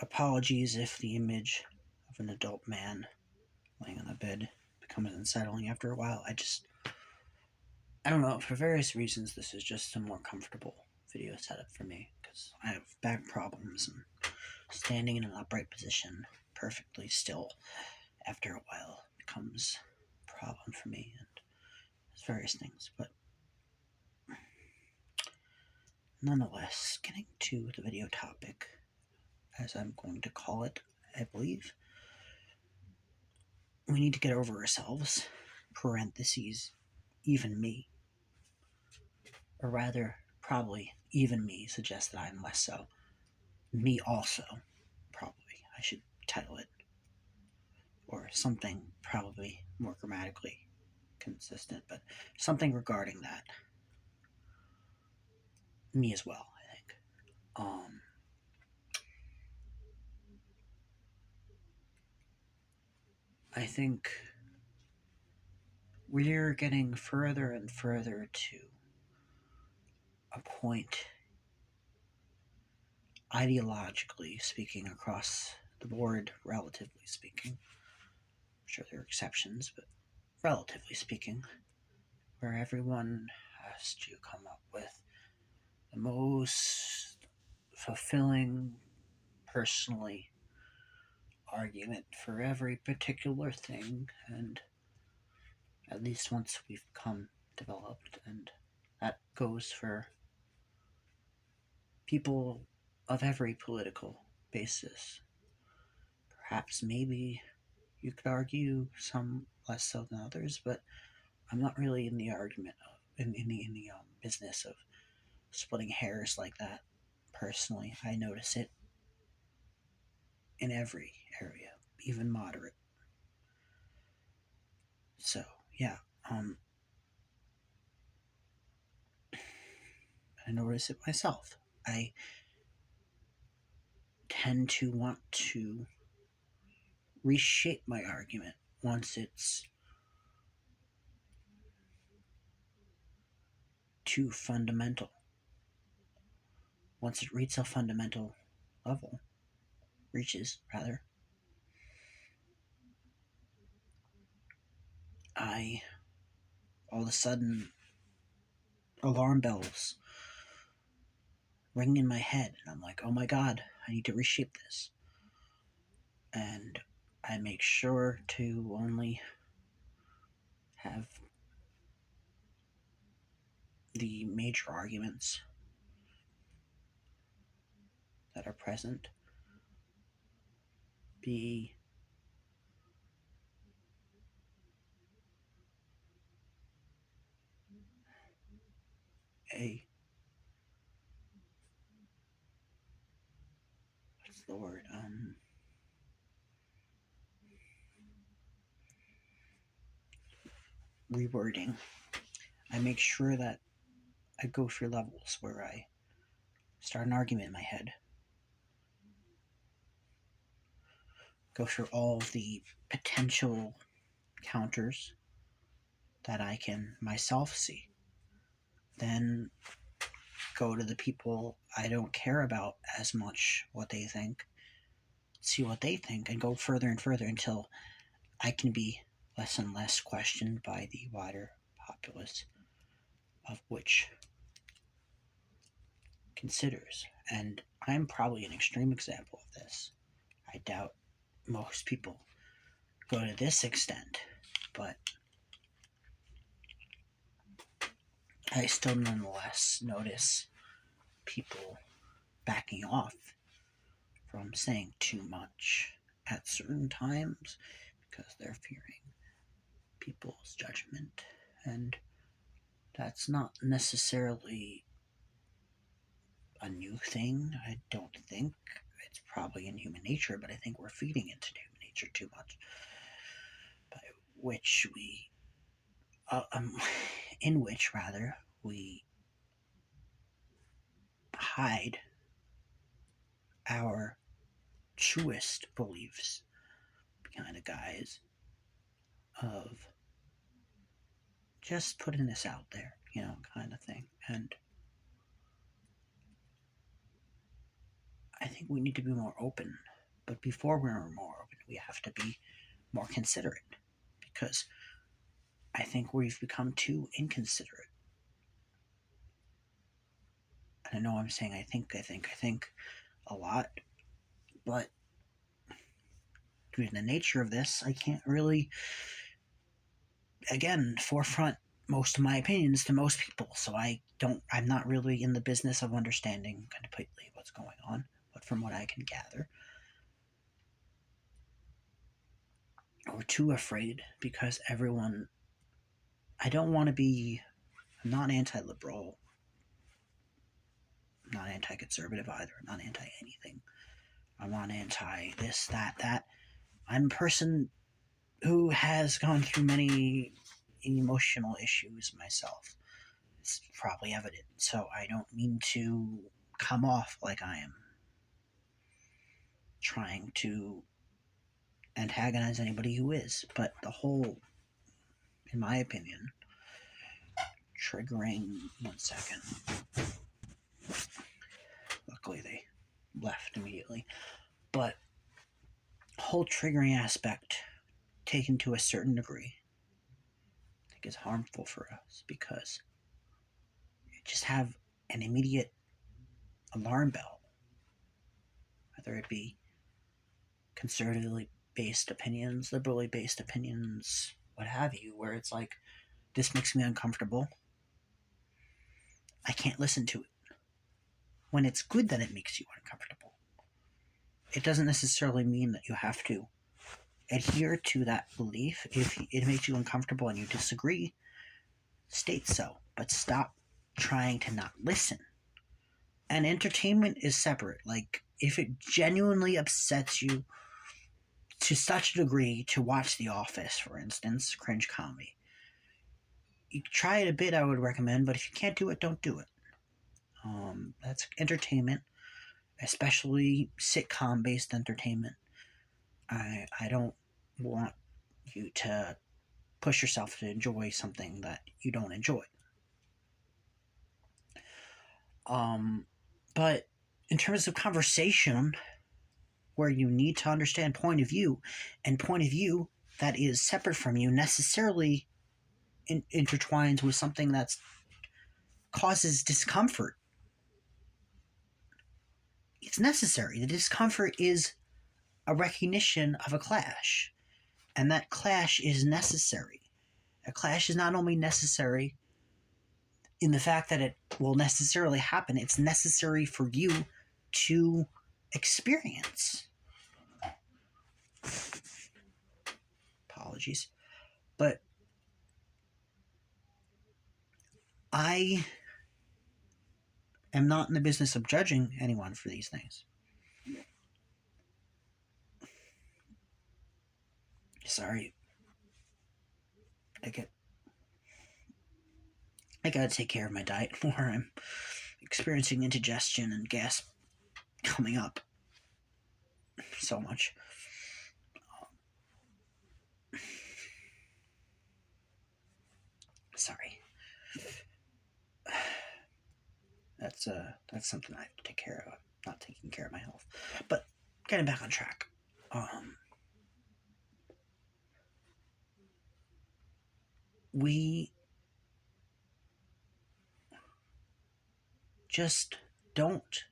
apologies if the image of an adult man laying on the bed becomes unsettling after a while. I don't know, for various reasons, this is just a more comfortable video setup for me because I have back problems and standing in an upright position perfectly still after a while becomes a problem for me, and there's various things. But nonetheless, getting to the video topic, as I'm going to call it, I believe, we need to get over ourselves, parentheses, even me. Or rather, probably, even me suggests that I'm less so. Me also, probably, I should title it. Or something probably more grammatically consistent, but something regarding that. Me as well, I think. I think we're getting further and further to a point, ideologically speaking, across the board, relatively speaking. I'm sure there are exceptions, but relatively speaking, where everyone has to come up with the most fulfilling, personally, argument for every particular thing, and at least once we've become developed, and that goes for people of every political basis. Perhaps, maybe, you could argue some less so than others, but I'm not really in the argument of in the business of splitting hairs like that. Personally, I notice it in every area, even moderate. So yeah, I notice it myself. I tend to want to reshape my argument once it's too fundamental. Once it reaches a fundamental level, I all of a sudden alarm bells ring in my head, and I'm like, oh my god, I need to reshape this. And I make sure to only have the major arguments that are present be a what's the word? Rewording. I make sure that I go through levels where I start an argument in my head, go through all of the potential counters that I can myself see, then go to the people I don't care about as much what they think, see what they think, and go further and further until I can be less and less questioned by the wider populace, of which considers. And I'm probably an extreme example of this. I doubt most people go to this extent, but I still nonetheless notice people backing off from saying too much at certain times because they're fearing people's judgment. And that's not necessarily a new thing, I don't think. It's probably in human nature, but I think we're feeding into human nature too much, by which we, in which rather we hide our truest beliefs behind a guise of just putting this out there, kind of thing. And I think think we need to be more open. But before we're more open, we have to be more considerate, because I think we've become too inconsiderate. And I know I'm saying I think a lot, but due to the nature of this, I can't really, again, forefront most of my opinions to most people. So I'm not really in the business of understanding completely what's going on. But from what I can gather, we're too afraid because I don't want to be, I'm not anti-liberal, I'm not anti-conservative either, I'm not anti-anything. I'm not anti this, that. I'm a person who has gone through many emotional issues myself. It's probably evident. So I don't mean to come off like I am trying to antagonize anybody who is. But the whole, in my opinion, triggering, 1 second. Luckily they left immediately. But whole triggering aspect taken to a certain degree, I think is harmful for us, because you just have an immediate alarm bell, whether it be conservatively based opinions, liberally based opinions, what have you, where it's like, this makes me uncomfortable. I can't listen to it. When it's good that it makes you uncomfortable, it doesn't necessarily mean that you have to adhere to that belief. If it makes you uncomfortable and you disagree, state so, but stop trying to not listen. And entertainment is separate. Like, if it genuinely upsets you to such a degree to watch The Office, for instance, cringe comedy, you try it a bit, I would recommend, but if you can't do it, don't do it. That's entertainment, especially sitcom-based entertainment. I don't want you to push yourself to enjoy something that you don't enjoy. But in terms of conversation, where you need to understand point of view, and point of view that is separate from you necessarily intertwines with something that causes discomfort, it's necessary. The discomfort is a recognition of a clash, and that clash is necessary. A clash is not only necessary in the fact that it will necessarily happen, it's necessary for you to experience. Apologies. But I am not in the business of judging anyone for these things. Sorry. I gotta take care of my diet more. I'm experiencing indigestion and gas coming up so much. Sorry. That's something I have to take care of. I'm not taking care of my health. But getting back on track. We just don't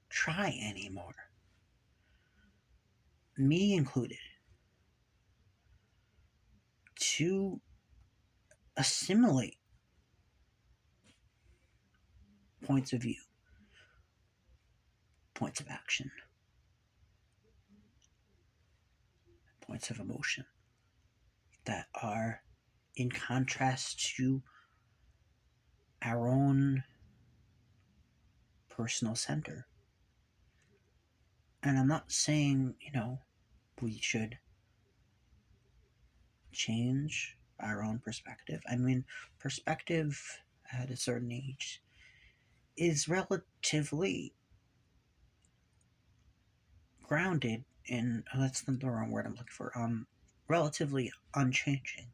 try anymore. Me included. To assimilate points of view, points of action, points of emotion that are in contrast to our own personal center. And I'm not saying, we should change our own perspective. I mean, perspective at a certain age is relatively grounded in, that's the wrong word I'm looking for, relatively unchanging.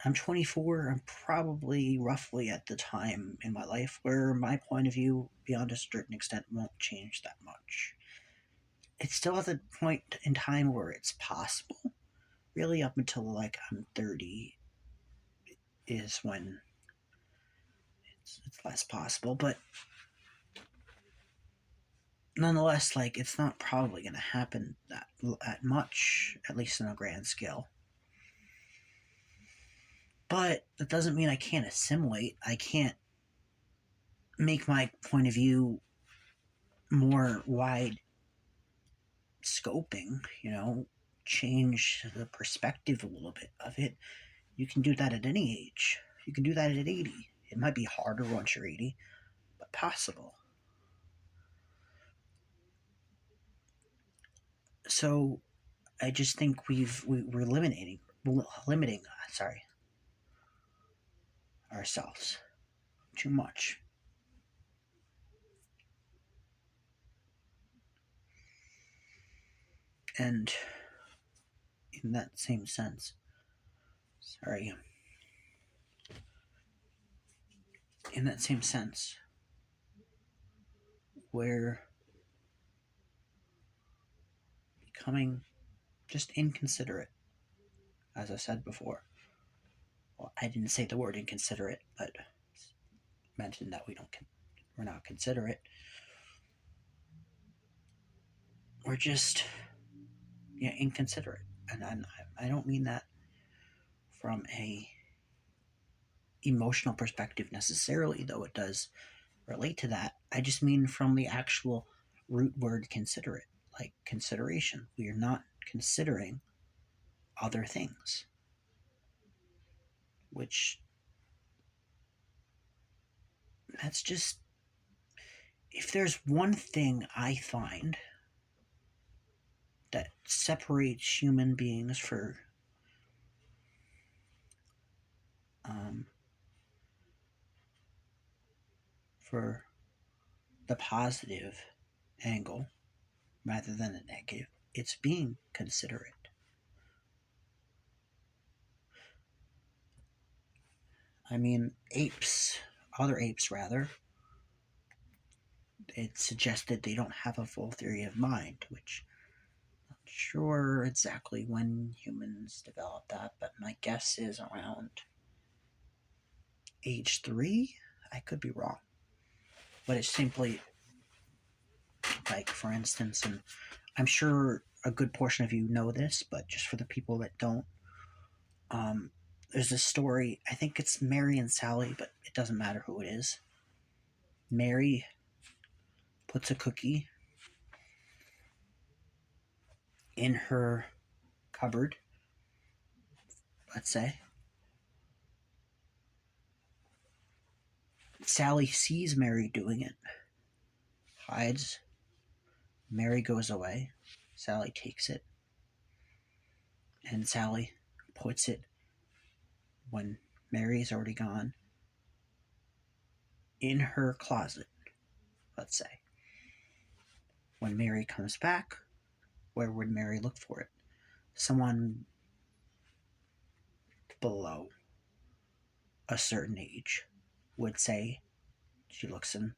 I'm 24. I'm probably roughly at the time in my life where my point of view, beyond a certain extent, won't change that much. It's still at the point in time where it's possible. Really, up until like I'm 30 is when it's less possible. But nonetheless, like it's not probably going to happen that much, at least on a grand scale. But that doesn't mean I can't assimilate. I can't make my point of view more wide scoping, change the perspective a little bit of it. You can do that at any age. You can do that at 80. It might be harder once you're 80, but possible. So I just think we're limiting ourselves too much. And in that same sense, sorry, in that same sense, we're becoming just inconsiderate, as I said before. Well, I didn't say the word inconsiderate, but mentioned that we're not considerate. We're just inconsiderate, and I don't mean that from a emotional perspective necessarily, though it does relate to that. I just mean from the actual root word considerate, like consideration. We are not considering other things, which that's just, if there's one thing I find that separates human beings um, for the positive angle rather than the negative, it's being considerate. I mean, other apes rather, it suggested they don't have a full theory of mind, which I'm not sure exactly when humans developed that, but my guess is around age 3. I could be wrong. But it's simply like, for instance, and I'm sure a good portion of you know this, but just for the people that don't, um, there's a story. I think it's Mary and Sally, but it doesn't matter who it is. Mary puts a cookie in her cupboard, let's say. Sally sees Mary doing it, hides. Mary goes away. Sally takes it, and Sally puts it, when Mary's already gone, in her closet, let's say. When Mary comes back, where would Mary look for it? Someone below a certain age would say she looks in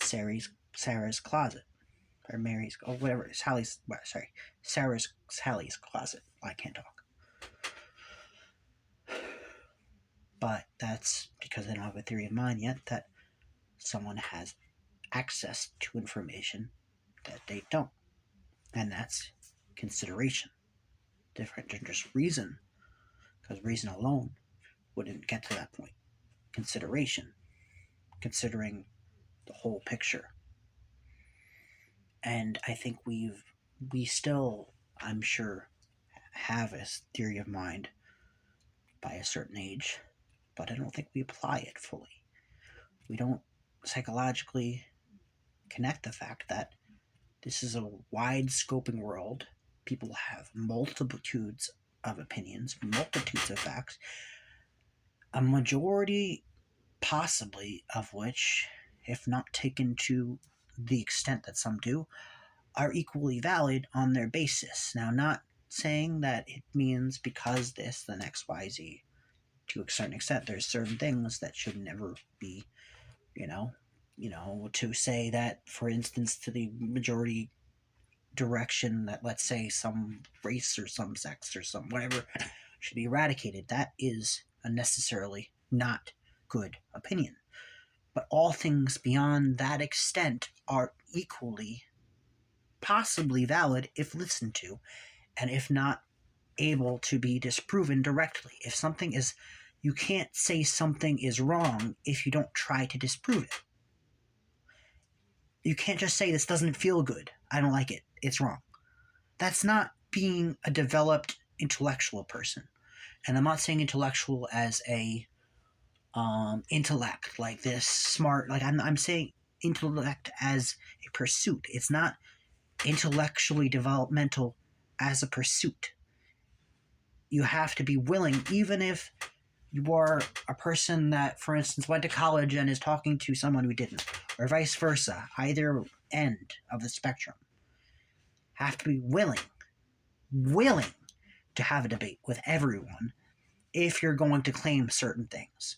Sarah's closet, or Mary's, or whatever, Sally's closet. I can't talk. But that's because they don't have a theory of mind yet that someone has access to information that they don't. And that's consideration. Different than just reason, because reason alone wouldn't get to that point. Consideration, considering the whole picture. And I think we still, I'm sure, have a theory of mind by a certain age, but I don't think we apply it fully. We don't psychologically connect the fact that this is a wide scoping world. People have multitudes of opinions, multitudes of facts, a majority possibly of which, if not taken to the extent that some do, are equally valid on their basis. Now, not saying that it means because this, then XYZ. to a certain extent. There's certain things that should never be, you know, to say that, for instance, to the majority direction that, let's say, some race or some sex or some whatever should be eradicated. That is a necessarily not good opinion. But all things beyond that extent are equally possibly valid if listened to, and if not able to be disproven directly. If something is, you can't say something is wrong if you don't try to disprove it. You can't just say this doesn't feel good. I don't like it. It's wrong. That's not being a developed intellectual person. And I'm not saying intellectual as a intellect, like this smart, like I'm saying intellect as a pursuit. It's not intellectually developmental as a pursuit. You have to be willing, even if you are a person that, for instance, went to college and is talking to someone who didn't, or vice versa, either end of the spectrum, have to be willing to have a debate with everyone if you're going to claim certain things.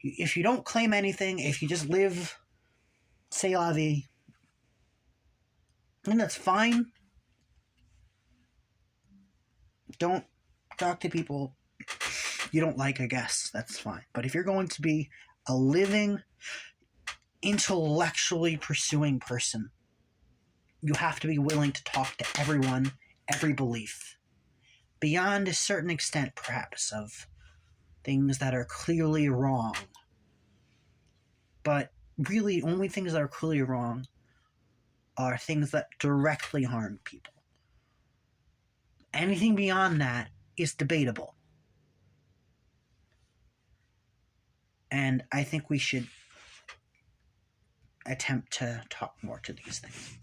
If you don't claim anything, if you just live, c'est la vie, then that's fine. Don't talk to people you don't like, I guess. That's fine. But if you're going to be a living, intellectually pursuing person, you have to be willing to talk to everyone, every belief, beyond a certain extent, perhaps, of things that are clearly wrong. But really, only things that are clearly wrong are things that directly harm people. Anything beyond that is debatable. And I think we should attempt to talk more to these things.